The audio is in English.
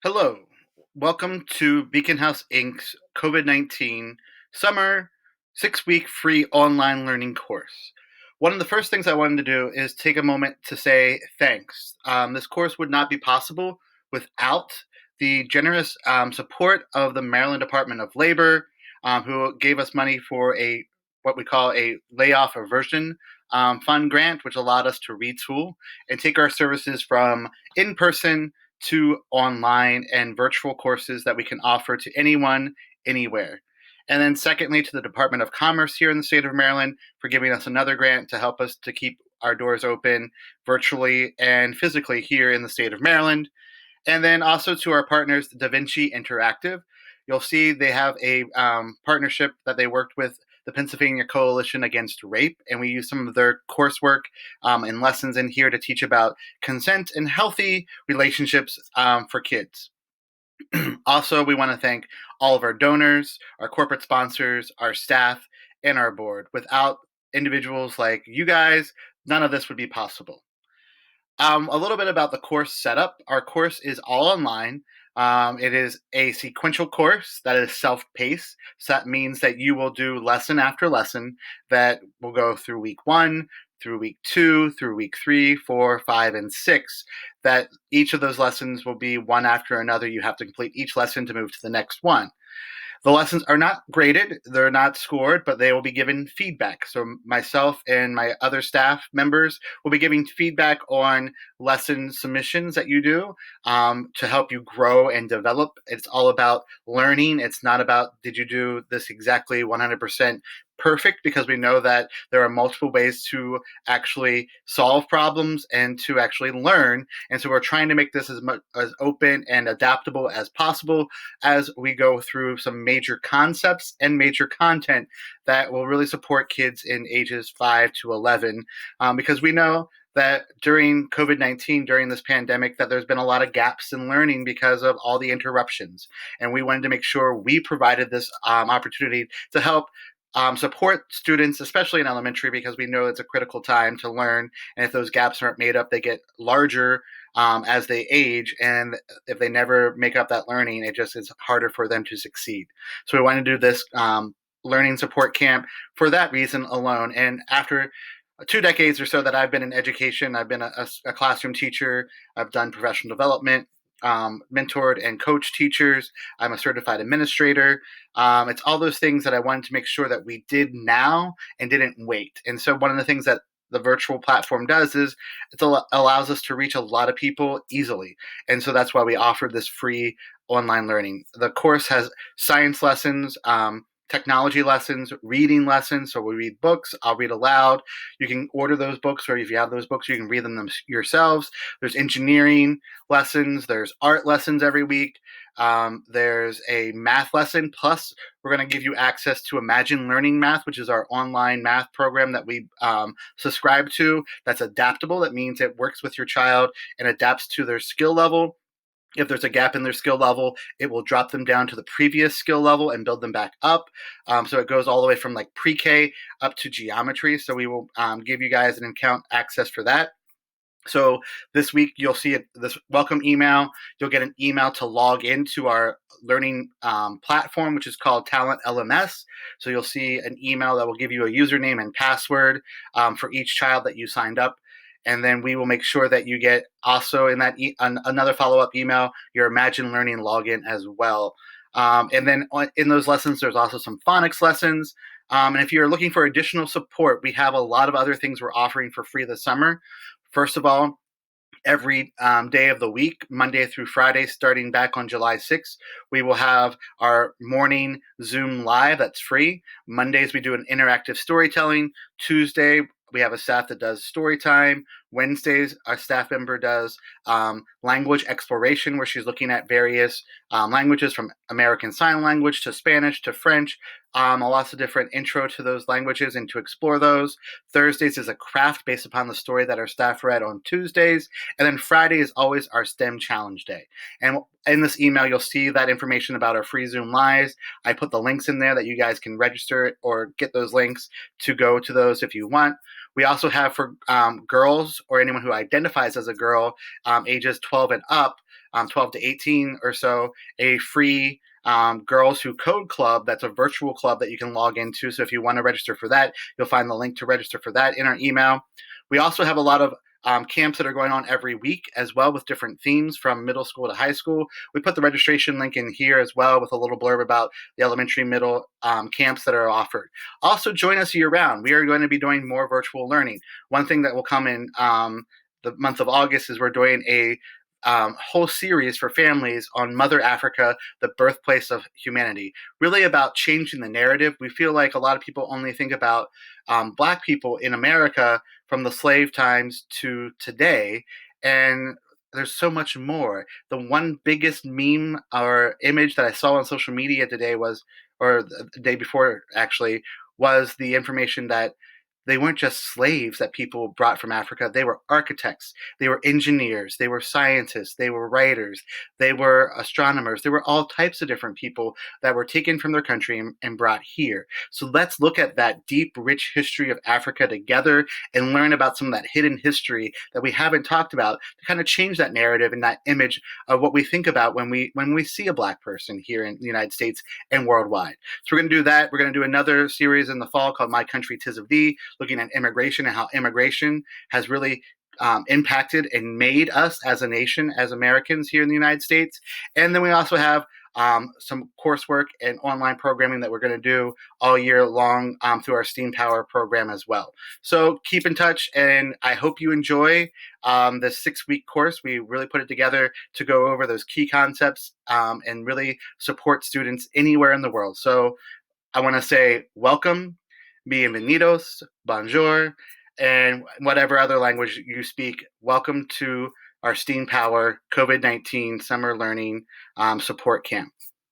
Hello, welcome to Beacon House Inc.'s COVID-19 Summer 6-week free online learning course. One of the first things I wanted to do is take a moment to say thanks. This course would not be possible without the generous support of the Maryland Department of Labor, who gave us money for what we call a layoff aversion fund grant, which allowed us to retool and take our services from in-person to online and virtual courses that we can offer to anyone, anywhere. And then secondly, to the Department of Commerce here in the state of Maryland for giving us another grant to help us to keep our doors open virtually and physically here in the state of Maryland. And then also to our partners, Da Vinci Interactive. You'll see they have a partnership that they worked with the Pennsylvania Coalition Against Rape, and we use some of their coursework and lessons in here to teach about consent and healthy relationships for kids. Also, we want to thank all of our donors, our corporate sponsors, our staff, and our board. Without individuals like you guys, none of this would be possible. A little bit about the course setup. Our course is all online. It is a sequential course that is self-paced. So that means that you will do lesson after lesson that will go through week 1, through week 2, through week 3, 4, 5, and 6. That each of those lessons will be one after another. You have to complete each lesson to move to the next one. The lessons are not graded, they're not scored, but they will be given feedback. So myself and my other staff members will be giving feedback on lesson submissions that you do to help you grow and develop. It's all about learning. It's not about did you do this exactly 100% perfect, because we know that there are multiple ways to actually solve problems and to actually learn. And so we're trying to make this as open and adaptable as possible as we go through some major concepts and major content that will really support kids in ages 5 to 11, because we know that during COVID-19, during this pandemic, that there's been a lot of gaps in learning because of all the interruptions. And we wanted to make sure we provided this opportunity to help support students, especially in elementary, because we know it's a critical time to learn. And if those gaps aren't made up, they get larger as they age. And if they never make up that learning, it just is harder for them to succeed. So we want to do this learning support camp for that reason alone. And after 2 decades or so that I've been in education, I've been a classroom teacher, I've done professional development, mentored and coached teachers. I'm a certified administrator. It's all those things that I wanted to make sure that we did now and didn't wait. And so one of the things that the virtual platform does is it allows us to reach a lot of people easily. And so that's why we offered this free online learning. The course has science lessons, technology lessons, reading lessons. So we read books, I'll read aloud. You can order those books, or if you have those books, you can read them yourselves. There's engineering lessons, there's art lessons every week. There's a math lesson, plus we're going to give you access to Imagine Learning Math, which is our online math program that we subscribe to. That's adaptable. That means it works with your child and adapts to their skill level. If there's a gap in their skill level, it will drop them down to the previous skill level and build them back up. So it goes all the way from like pre-K up to geometry. So we will give you guys an account access for that. So this week you'll see this welcome email. You'll get an email to log into our learning platform, which is called Talent LMS. So you'll see an email that will give you a username and password for each child that you signed up. And then we will make sure that you get also in that another follow-up email, your Imagine Learning login as well. And then in those lessons, there's also some phonics lessons. And if you're looking for additional support, we have a lot of other things we're offering for free this summer. First of all, every day of the week, Monday through Friday, starting back on July 6th, we will have our morning Zoom live that's free. Mondays, we do an interactive storytelling. Tuesday, we have a staff that does story time. Wednesdays, our staff member does language exploration, where she's looking at various languages from American Sign Language to Spanish to French, lots of different intro to those languages and to explore those. Thursdays is a craft based upon the story that our staff read on Tuesdays. And then Friday is always our STEM challenge day. And in this email, you'll see that information about our free Zoom Lives. I put the links in there that you guys can register or get those links to go to those if you want. We also have for girls or anyone who identifies as a girl, ages 12 and up, 12 to 18 or so, a free Girls Who Code Club. That's a virtual club that you can log into. So if you want to register for that, you'll find the link to register for that in our email. We also have a lot of camps that are going on every week as well with different themes from middle school to high school. We put the registration link in here as well with a little blurb about the elementary, middle camps that are offered. Also, join us year round. We are going to be doing more virtual learning. One thing that will come in the month of August is we're doing a whole series for families on Mother Africa, the birthplace of humanity, really about changing the narrative. We feel like a lot of people only think about Black people in America from the slave times to today, and there's so much more. The one biggest meme or image that I saw on social media today was, or the day before actually, was the information that they weren't just slaves that people brought from Africa. They were architects, they were engineers, they were scientists, they were writers, they were astronomers. There were all types of different people that were taken from their country and brought here. So let's look at that deep, rich history of Africa together and learn about some of that hidden history that we haven't talked about to kind of change that narrative and that image of what we think about when we see a Black person here in the United States and worldwide. So we're going to do that. We're going to do another series in the fall called My Country 'Tis of Thee, looking at immigration and how immigration has really impacted and made us as a nation, as Americans here in the United States. And then we also have some coursework and online programming that we're going to do all year long through our Steam Power program as well. So keep in touch, and I hope you enjoy this 6-week course. We really put it together to go over those key concepts and really support students anywhere in the world. So I want to say welcome, bienvenidos, bonjour, and whatever other language you speak. Welcome to our Steam Power COVID-19 Summer Learning Support Camp.